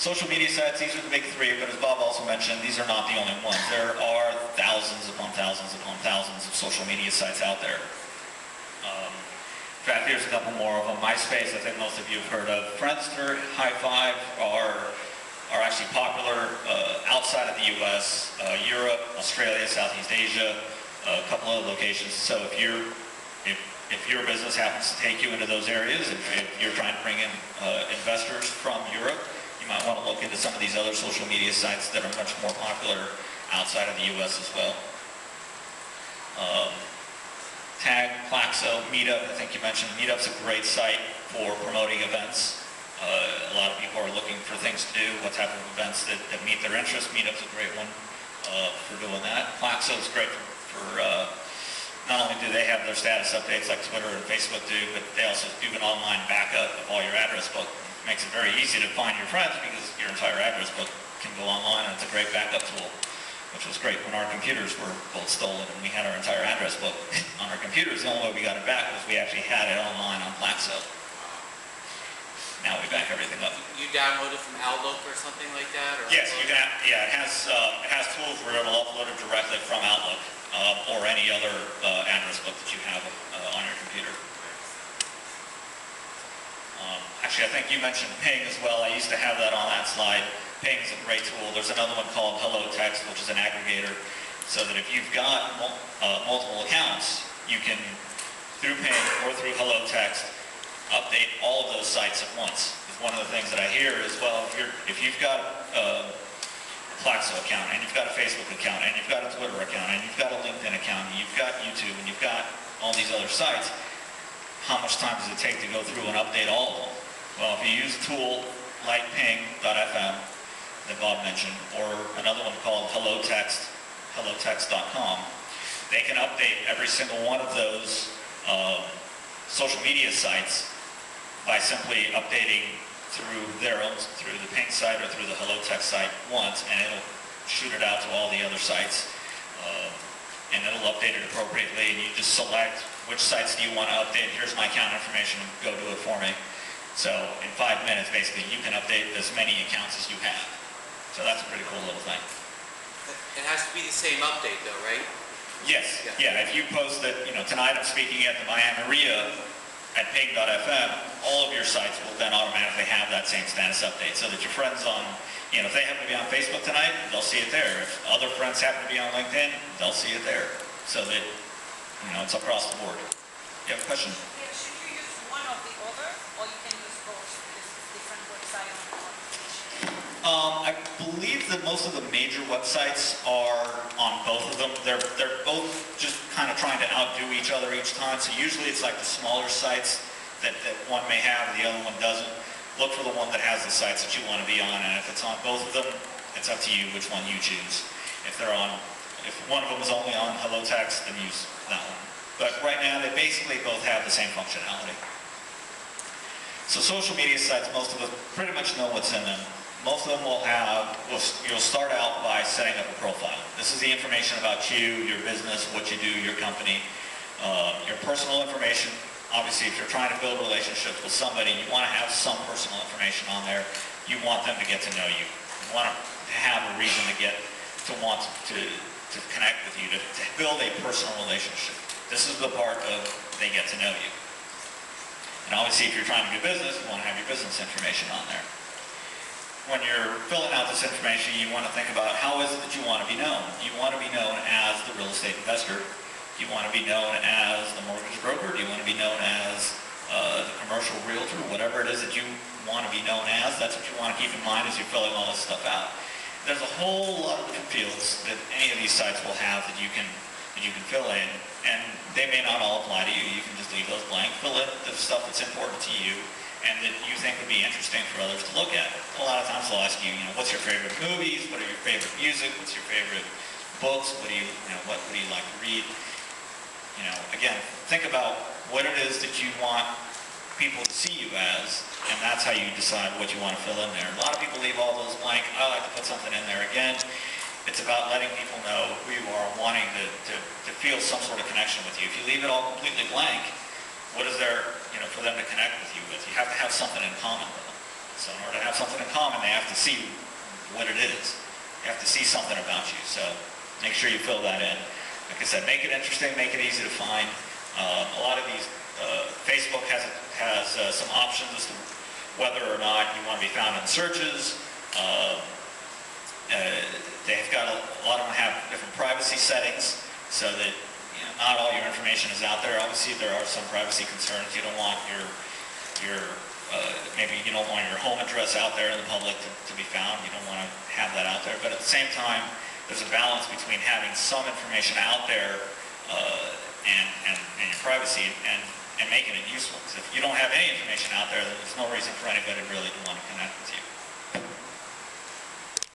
Social media sites, these are the big three, but as Bob also mentioned, these are not the only ones. There are thousands upon thousands upon thousands of social media sites out there. In fact, here's a couple more of them. MySpace, I think most of you have heard of. Friendster, High5 are actually popular outside of the US, Europe, Australia, Southeast Asia, a couple other locations. So if your business happens to take you into those areas, if you're trying to bring in investors from Europe, you might want to look into some of these other social media sites that are much more popular outside of the US as well. Tag, Plaxo, Meetup, I think you mentioned. Meetup's a great site for promoting events. A lot of people are looking for things to do, what type of events that meet their interests. Meetup's a great one for doing that. Plaxo's great for not only do they have their status updates like Twitter and Facebook do, but they also do an online backup of all your address book. It makes it very easy to find your friends because your entire address book can go online, and it's a great backup tool, which was great when our computers were both stolen and we had our entire address book on our computers. The only way we got it back was we actually had it online on Plaxo. Now we back everything up. You download it from Outlook or something like that? Or yes, you can. Yeah, it has tools where it'll upload it directly from Outlook or any other address book that you have on your computer. Actually, I think you mentioned Ping as well. I used to have that on that slide. Ping is a great tool. There's another one called Hello Text, which is an aggregator, so that if you've got multiple accounts, you can, through Ping or through Hello Text, update all of those sites at once. One of the things that I hear is, well, if you've got a Plaxo account, and you've got a Facebook account, and you've got a Twitter account, and you've got a LinkedIn account, and you've got YouTube, and you've got all these other sites, how much time does it take to go through and update all of them? Well, if you use a tool like ping.fm that Bob mentioned, or another one called Hello Text, hellotext.com, they can update every single one of those social media sites by simply updating through through the Ping site or through the Hello Text site once, and it'll shoot it out to all the other sites, and it'll update it appropriately, and you just select which sites do you want to update. Here's my account information, go do it for me. So in 5 minutes, basically, you can update as many accounts as you have. So that's a pretty cool little thing. It has to be the same update though, right? Yes, yeah, if you post that, tonight I'm speaking at the MREIA at ping.fm, all of your sites will then automatically have that same status update, so that your friends on, if they happen to be on Facebook tonight, they'll see it there. If other friends happen to be on LinkedIn, they'll see it there, so that, it's across the board. You have a question? Yeah, should you use one or the other, or you can use both? This is different website on each. I believe that most of the major websites are on both of them. They're both just kind of trying to outdo each other each time. So usually it's like the smaller sites that one may have, the other one doesn't. Look for the one that has the sites that you want to be on, and if it's on both of them, it's up to you which one you choose. If one of them is only on Hello Text, then use that one. But right now, they basically both have the same functionality. So social media sites, most of us pretty much know what's in them. Most of them you'll start out by setting up a profile. This is the information about you, your business, what you do, your company, your personal information. Obviously, if you're trying to build relationships with somebody, you want to have some personal information on there. You want them to get to know you. You want to have a reason to want to connect with you, to build a personal relationship. This is the part of they get to know you. And obviously, if you're trying to do business, you want to have your business information on there. When you're filling out this information, you want to think about how is it that you want to be known. Do you want to be known as the real estate investor? Do you want to be known as the mortgage broker? Do you want to be known as the commercial realtor? Whatever it is that you want to be known as, that's what you want to keep in mind as you're filling all this stuff out. There's a whole lot of different fields that any of these sites will have that you can fill in, and they may not all apply to you. You can just leave those blank, fill in the stuff that's important to you and that you think would be interesting for others to look at. A lot of times they'll ask you, what's your favorite movies? What are your favorite music? What's your favorite books? What do you like to read? Again, think about what it is that you want people to see you as, and that's how you decide what you want to fill in there. A lot of people leave all those blank. I like to put something in there. Again, it's about letting people know who you are, wanting to feel some sort of connection with you. If you leave it all completely blank, what is there, for them to connect with you with? You have to have something in common with them. So in order to have something in common, they have to see what it is. They have to see something about you. So make sure you fill that in. Like I said, make it interesting, make it easy to find. A lot of these, Facebook has some options as to whether or not you want to be found in searches. They've got a lot of them have different privacy settings so that not all your information is out there. Obviously, there are some privacy concerns. You don't want maybe you don't want your home address out there in the public to be found. You don't want to have that out there. But at the same time, there's a balance between having some information out there and your privacy and making it useful. Because if you don't have any information out there, then there's no reason for anybody really to want to connect